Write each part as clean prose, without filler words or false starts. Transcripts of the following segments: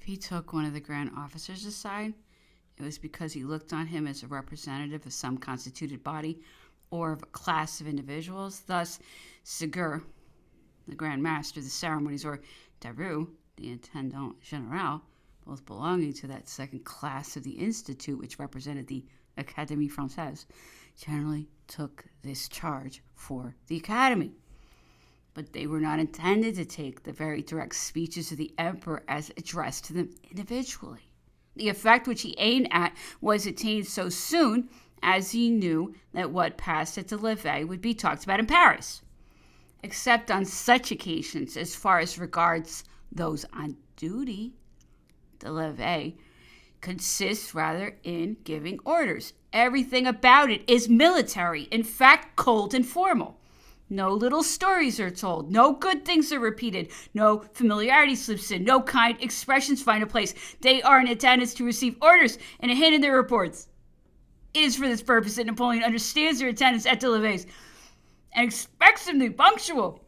If he took one of the grand officers aside, it was because he looked on him as a representative of some constituted body or of a class of individuals. Thus, Ségur, the Grand Master of the ceremonies, or Daru, the Intendant General, both belonging to that second class of the Institute, which represented the Académie Française, generally took this charge for the Academy. But they were not intended to take the very direct speeches of the emperor as addressed to them individually. The effect which he aimed at was attained so soon as he knew that what passed at the levee would be talked about in Paris. Except on such occasions, as far as regards those on duty, the levee consists rather in giving orders. Everything about it is military, in fact, cold and formal. No little stories are told, no good things are repeated, no familiarity slips in, no kind expressions find a place. They are in attendance to receive orders and a hint in their reports. It is for this purpose that Napoleon understands their attendance at the levees and expects them to be punctual.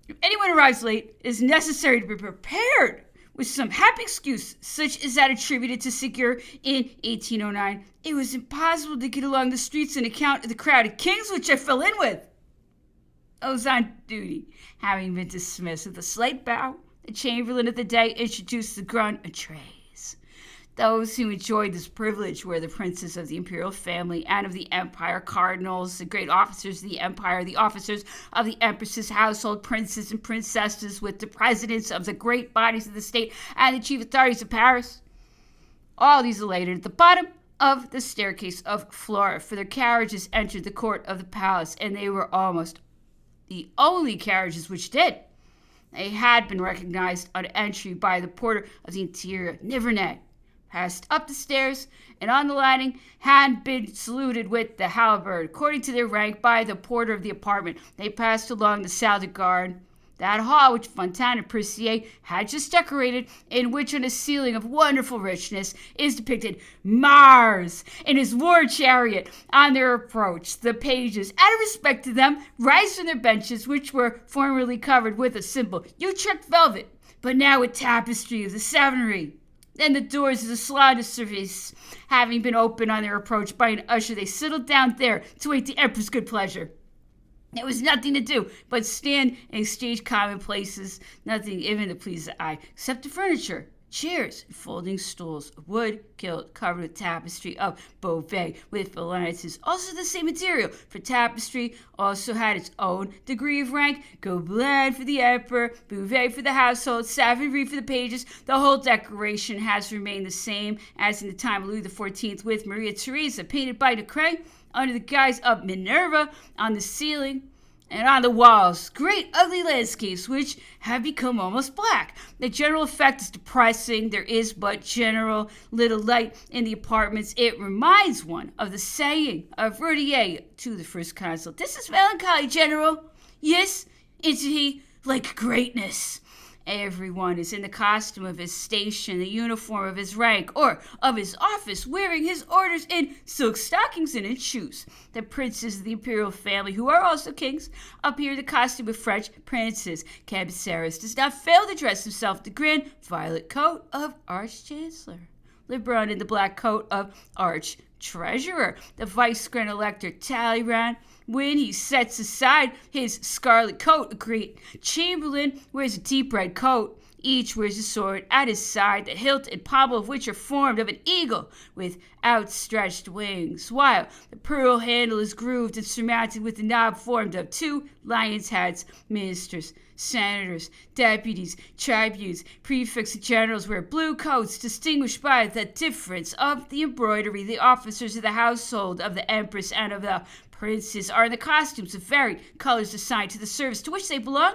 If anyone arrives late, it is necessary to be prepared with some happy excuse, such as that attributed to Ségur in 1809. It was impossible to get along the streets on account of the crowd of kings which I fell in with. Those on duty, having been dismissed with a slight bow, the chamberlain of the day introduced the grand entrees. Those who enjoyed this privilege were the princes of the imperial family and of the empire, cardinals, the great officers of the empire, the officers of the empress's household, princes and princesses, with the presidents of the great bodies of the state and the chief authorities of Paris. All these alighted at the bottom of the staircase of Flora, for their carriages entered the court of the palace, and they were almost the only carriages which did. They had been recognized on entry by the porter of the interior, Nivernais, passed up the stairs, and on the landing had been saluted with the halberd, according to their rank, by the porter of the apartment. They passed along the salle de garde, that hall which Fontaine and Percier had just decorated, in which on a ceiling of wonderful richness is depicted Mars in his war chariot. On their approach, the pages, out of respect to them, rise from their benches, which were formerly covered with a simple Utrecht velvet, but now with tapestry of the Savonnerie. Then the doors of the salon de service having been opened on their approach by an usher, they settled down there to wait the emperor's good pleasure. There was nothing to do but stand and exchange commonplaces, nothing even to please the eye, except the furniture, chairs, and folding stools, wood, gilt, covered with tapestry of Beauvais, with valances, also the same material, for tapestry also had its own degree of rank, Gobelin for the emperor, Beauvais for the household, Savonnerie for the pages. The whole decoration has remained the same as in the time of Louis XIV, with Maria Theresa painted by Decret under the guise of Minerva on the ceiling, and on the walls, great ugly landscapes which have become almost black. The general effect is depressing. There is but general little light in the apartments. It reminds one of the saying of Rodier to the first consul, "This is melancholy, General." "Yes," answered he, "like greatness." Everyone is in the costume of his station, the uniform of his rank, or of his office, wearing his orders in silk stockings and in shoes. The princes of the imperial family, who are also kings, appear in the costume of French princes. Cabeceras does not fail to dress himself in the grand violet coat of Arch-Chancellor, Lebrun in the black coat of Arch-Treasurer. The Vice-Grand Elector Talleyrand, when he sets aside his scarlet coat, a great chamberlain wears a deep red coat. Each wears a sword at his side, the hilt and pommel of which are formed of an eagle with outstretched wings, while the pearl handle is grooved and surmounted with a knob formed of two lions' heads. Ministers, senators, deputies, tribunes, prefects, and generals wear blue coats, distinguished by the difference of the embroidery. The officers of the household of the empress and of the princes are in the costumes of varied colors assigned to the service to which they belong.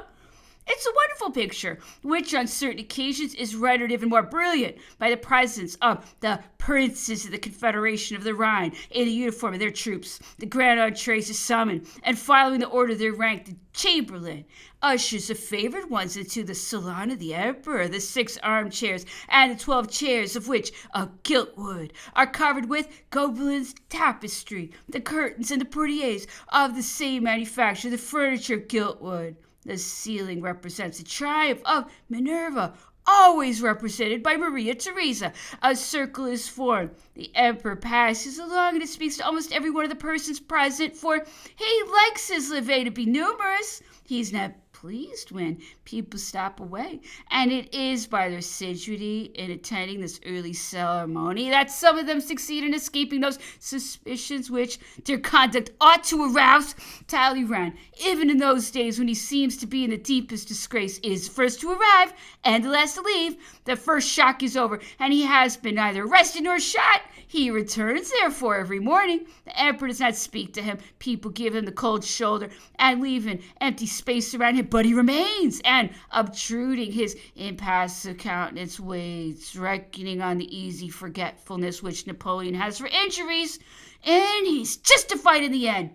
It's a wonderful picture, which on certain occasions is rendered even more brilliant by the presence of the princes of the Confederation of the Rhine in the uniform of their troops. The grand entrees are summoned, and following the order of their rank, the chamberlain ushers the favored ones into the salon of the emperor. The 6 armchairs and the 12 chairs, of which of gilt wood, are covered with Gobelin's tapestry. The curtains and the portieres of the same manufacture. The furniture of gilt wood. The ceiling represents the triumph of Minerva always represented by Maria Theresa. A circle is formed. The emperor passes along and speaks to almost every one of the persons present, for he likes his levee to be numerous. He's not pleased when people stop away, and it is by their assiduity in attending this early ceremony that some of them succeed in escaping those suspicions which their conduct ought to arouse. Talleyrand, even in those days when he seems to be in the deepest disgrace, is first to arrive and the last to leave. The first shock is over, and he has been neither arrested nor shot. He returns, therefore, every morning. The emperor does not speak to him. People give him the cold shoulder and leave an empty space around him, but he remains, and obtruding his impassive countenance, waits, reckoning on the easy forgetfulness which Napoleon has for injuries, and he's justified in the end.